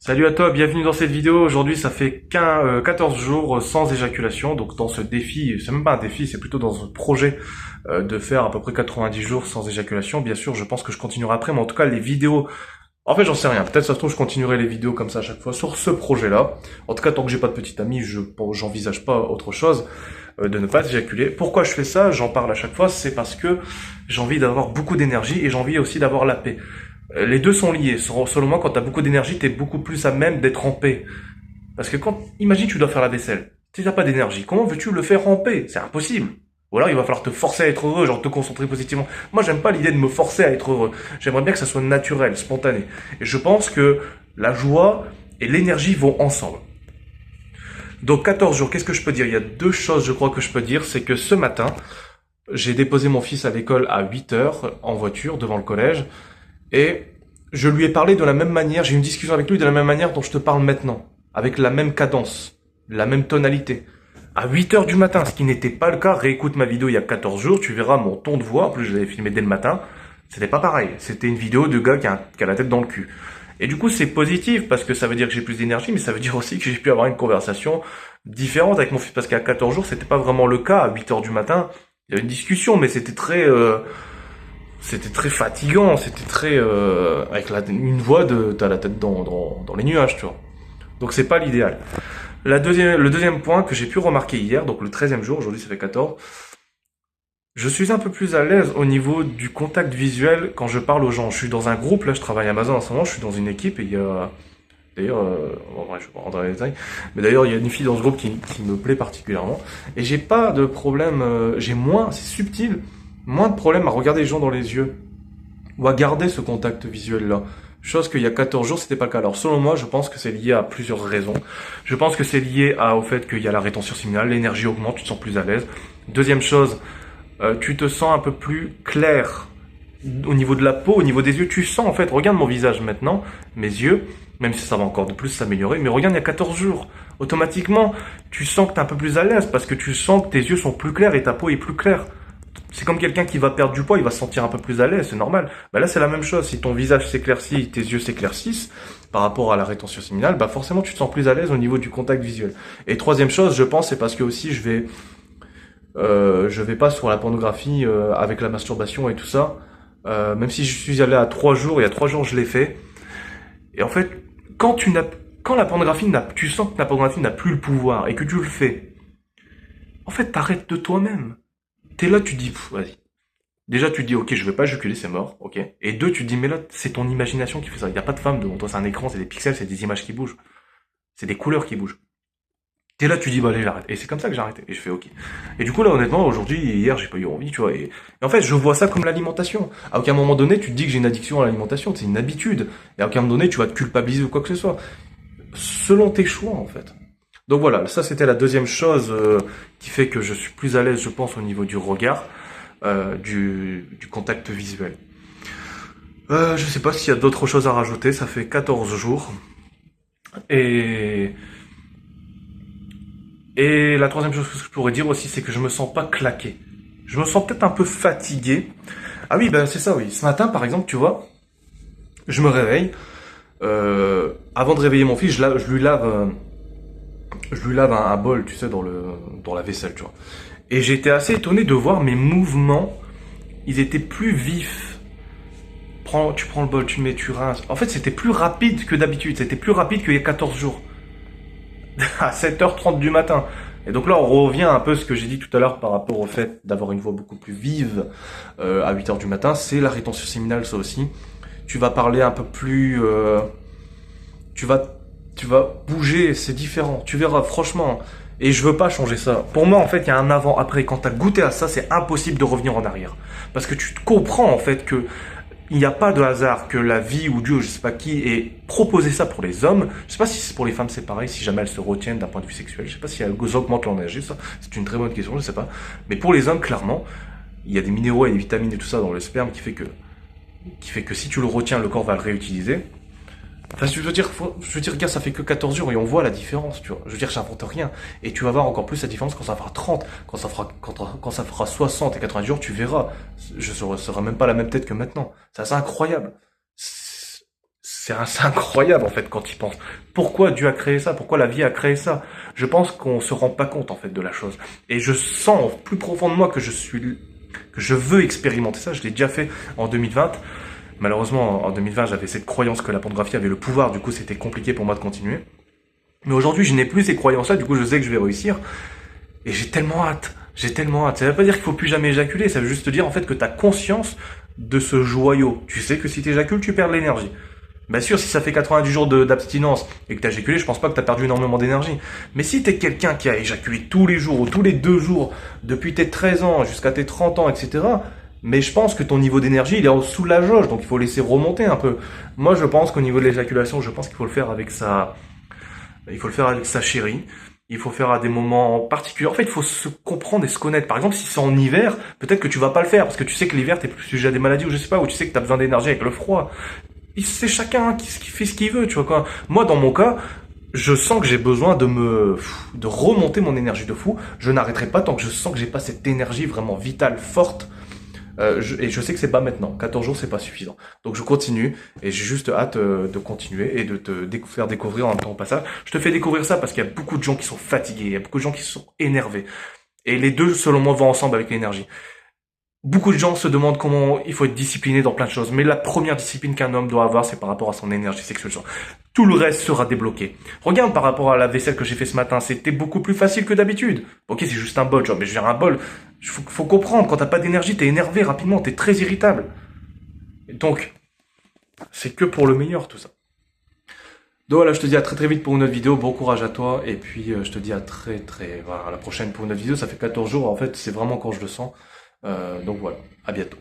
Salut à toi, bienvenue dans cette vidéo. Aujourd'hui, ça fait 14 jours sans éjaculation. Donc dans ce défi, c'est même pas un défi, c'est plutôt dans un projet de faire à peu près 90 jours sans éjaculation. Bien sûr, je pense que je continuerai après, mais en tout cas, les vidéos... En fait, j'en sais rien. Peut-être ça se trouve, je continuerai les vidéos comme ça à chaque fois sur ce projet-là. En tout cas, tant que j'ai pas de petite amie, j'envisage pas autre chose de ne pas éjaculer. Pourquoi je fais ça? J'en parle à chaque fois. C'est parce que j'ai envie d'avoir beaucoup d'énergie et j'ai envie aussi d'avoir la paix. Les deux sont liés. Selon moi, quand t'as beaucoup d'énergie, t'es beaucoup plus à même d'être en paix. Parce que imagine, tu dois faire la vaisselle. Si t'as pas d'énergie, comment veux-tu le faire en paix? C'est impossible. Ou alors, il va falloir te forcer à être heureux, genre te concentrer positivement. Moi, j'aime pas l'idée de me forcer à être heureux. J'aimerais bien que ça soit naturel, spontané. Et je pense que la joie et l'énergie vont ensemble. Donc, 14 jours, qu'est-ce que je peux dire? Il y a deux choses, je crois, que je peux dire. C'est que ce matin, j'ai déposé mon fils à l'école à 8 heures en voiture devant le collège. Et je lui ai parlé de la même manière, j'ai eu une discussion avec lui de la même manière dont je te parle maintenant, avec la même cadence, la même tonalité. À 8 heures du matin, ce qui n'était pas le cas, réécoute ma vidéo il y a 14 jours, tu verras mon ton de voix, en plus je l'avais filmé dès le matin, c'était pas pareil, c'était une vidéo de gars qui a la tête dans le cul. Et du coup c'est positif, parce que ça veut dire que j'ai plus d'énergie, mais ça veut dire aussi que j'ai pu avoir une conversation différente avec mon fils, parce qu'à 14 jours c'était pas vraiment le cas, à 8 heures du matin, il y avait une discussion, mais c'était très fatigant, c'était très avec une voix de t'as la tête dans les nuages, tu vois. Donc c'est pas l'idéal. Le deuxième point que j'ai pu remarquer hier, donc le 13e jour, aujourd'hui ça fait 14, je suis un peu plus à l'aise au niveau du contact visuel quand je parle aux gens. Je suis dans un groupe, là je travaille à Amazon en ce moment, je suis dans une équipe et il y a... D'ailleurs, bon, bref, je vais pas rentrer dans les détails, mais d'ailleurs il y a une fille dans ce groupe qui me plaît particulièrement. Et j'ai pas de problème, j'ai moins, c'est subtil, moins de problème à regarder les gens dans les yeux ou à garder ce contact visuel-là. Chose qu'il y a 14 jours, c'était pas le cas. Alors, selon moi, je pense que c'est lié à plusieurs raisons. Je pense que c'est lié au fait qu'il y a la rétention séminale, l'énergie augmente, tu te sens plus à l'aise. Deuxième chose, tu te sens un peu plus clair au niveau de la peau, au niveau des yeux. Tu sens, en fait, regarde mon visage maintenant, mes yeux, même si ça va encore de plus s'améliorer, mais regarde, il y a 14 jours. Automatiquement, tu sens que t'es un peu plus à l'aise parce que tu sens que tes yeux sont plus clairs et ta peau est plus claire. C'est comme quelqu'un qui va perdre du poids, il va se sentir un peu plus à l'aise, c'est normal. Bah là, c'est la même chose. Si ton visage s'éclaircit, tes yeux s'éclaircissent par rapport à la rétention séminale, bah forcément, tu te sens plus à l'aise au niveau du contact visuel. Et troisième chose, je pense, c'est parce que aussi, je vais pas sur la pornographie avec la masturbation et tout ça. Même si je suis allé à 3 jours, il y a 3 jours, je l'ai fait. Et en fait, quand la pornographie tu sens que la pornographie n'a plus le pouvoir et que tu le fais, en fait, t'arrêtes de toi-même. T'es là, tu te dis, vas-y. Déjà, tu te dis, ok, je vais pas éjaculer, c'est mort, ok. Et deux, tu te dis, mais là, c'est ton imagination qui fait ça. Il n'y a pas de femme devant toi, c'est un écran, c'est des pixels, c'est des images qui bougent. C'est des couleurs qui bougent. T'es là, tu dis, bah allez, j'arrête. Et c'est comme ça que j'ai arrêté. Et je fais, ok. Et du coup, là, honnêtement, aujourd'hui, hier, j'ai pas eu envie, tu vois. Et en fait, je vois ça comme l'alimentation. À aucun moment donné, tu te dis que j'ai une addiction à l'alimentation, c'est une habitude. Et à aucun moment donné, tu vas te culpabiliser ou quoi que ce soit. Selon tes choix, en fait. Donc voilà, ça c'était la deuxième chose qui fait que je suis plus à l'aise, je pense, au niveau du regard, du contact visuel. Je sais pas s'il y a d'autres choses à rajouter, ça fait 14 jours. Et, et la troisième chose que je pourrais dire aussi, c'est que je me sens pas claqué. Je me sens peut-être un peu fatigué. Ah oui, ben c'est ça, oui. Ce matin, par exemple, tu vois, je me réveille. Avant de réveiller mon fils, je lui lave un bol, tu sais, dans la vaisselle, tu vois. Et j'étais assez étonné de voir mes mouvements, ils étaient plus vifs. Tu prends le bol, tu le mets, tu rinces. En fait, c'était plus rapide que d'habitude, c'était plus rapide qu'il y a 14 jours. À 7h30 du matin. Et donc là, on revient un peu à ce que j'ai dit tout à l'heure par rapport au fait d'avoir une voix beaucoup plus vive à 8h du matin. C'est la rétention séminale, ça aussi. Tu vas parler un peu plus... tu vas bouger, c'est différent. Tu verras, franchement. Et je veux pas changer ça. Pour moi, en fait, il y a un avant-après. Quand t'as goûté à ça, c'est impossible de revenir en arrière. Parce que tu comprends, en fait, que il n'y a pas de hasard que la vie ou Dieu, je sais pas qui, ait proposé ça pour les hommes. Je sais pas si c'est pour les femmes, c'est pareil, si jamais elles se retiennent d'un point de vue sexuel. Je sais pas si elles augmentent leur énergie, ça. C'est une très bonne question, je sais pas. Mais pour les hommes, clairement, il y a des minéraux et des vitamines et tout ça dans le sperme qui fait que si tu le retiens, le corps va le réutiliser. Enfin, je veux dire, regarde, ça fait que 14 jours et on voit la différence, tu vois. Je veux dire, j'invente rien. Et tu vas voir encore plus la différence quand ça fera 30, quand ça fera 60 et 90 jours, tu verras. Je serai même pas la même tête que maintenant. C'est assez incroyable. c'est incroyable en fait quand il pense. Pourquoi Dieu a créé ça? Pourquoi la vie a créé ça? Je pense qu'on se rend pas compte en fait de la chose. Et je sens au plus profond de moi que je veux expérimenter ça. Je l'ai déjà fait en 2020. Malheureusement, en 2020, j'avais cette croyance que la pornographie avait le pouvoir. Du coup, c'était compliqué pour moi de continuer. Mais aujourd'hui, je n'ai plus ces croyances-là. Du coup, je sais que je vais réussir. Et j'ai tellement hâte. J'ai tellement hâte. Ça veut pas dire qu'il faut plus jamais éjaculer. Ça veut juste dire en fait que tu as conscience de ce joyau. Tu sais que si tu éjacules, tu perds de l'énergie. Bien sûr, si ça fait 90 jours d'abstinence et que t'as éjaculé, je pense pas que t'as perdu énormément d'énergie. Mais si t'es quelqu'un qui a éjaculé tous les jours ou tous les 2 jours depuis tes 13 ans jusqu'à tes 30 ans, etc., mais je pense que ton niveau d'énergie, il est en dessous de la jauge, donc il faut laisser remonter un peu. Moi, je pense qu'au niveau de l'éjaculation, je pense qu'il faut le faire avec sa chérie. Il faut faire à des moments particuliers. En fait, il faut se comprendre et se connaître. Par exemple, si c'est en hiver, peut-être que tu vas pas le faire parce que tu sais que l'hiver, t'es plus sujet à des maladies ou je sais pas, ou tu sais que t'as besoin d'énergie avec le froid. C'est chacun qui fait ce qu'il veut, tu vois quoi. Moi, dans mon cas, je sens que j'ai besoin de remonter mon énergie de fou. Je n'arrêterai pas tant que je sens que j'ai pas cette énergie vraiment vitale, forte. Et je sais que c'est pas maintenant. 14 jours, c'est pas suffisant. Donc je continue et j'ai juste hâte de continuer et de te faire découvrir en même temps au passage. Je te fais découvrir ça parce qu'il y a beaucoup de gens qui sont fatigués, il y a beaucoup de gens qui sont énervés. Et les deux, selon moi, vont ensemble avec l'énergie. Beaucoup de gens se demandent comment il faut être discipliné dans plein de choses, mais la première discipline qu'un homme doit avoir, c'est par rapport à son énergie sexuelle. Tout le reste sera débloqué. Regarde par rapport à la vaisselle que j'ai fait ce matin, c'était beaucoup plus facile que d'habitude. Ok, c'est juste un bol, genre, mais je veux dire un bol. Faut comprendre, quand t'as pas d'énergie, t'es énervé rapidement, t'es très irritable. Donc, c'est que pour le meilleur tout ça. Donc voilà, je te dis à très très vite pour une autre vidéo, bon courage à toi, et puis je te dis voilà, à la prochaine pour une autre vidéo, ça fait 14 jours, en fait c'est vraiment quand je le sens. Donc voilà, à bientôt.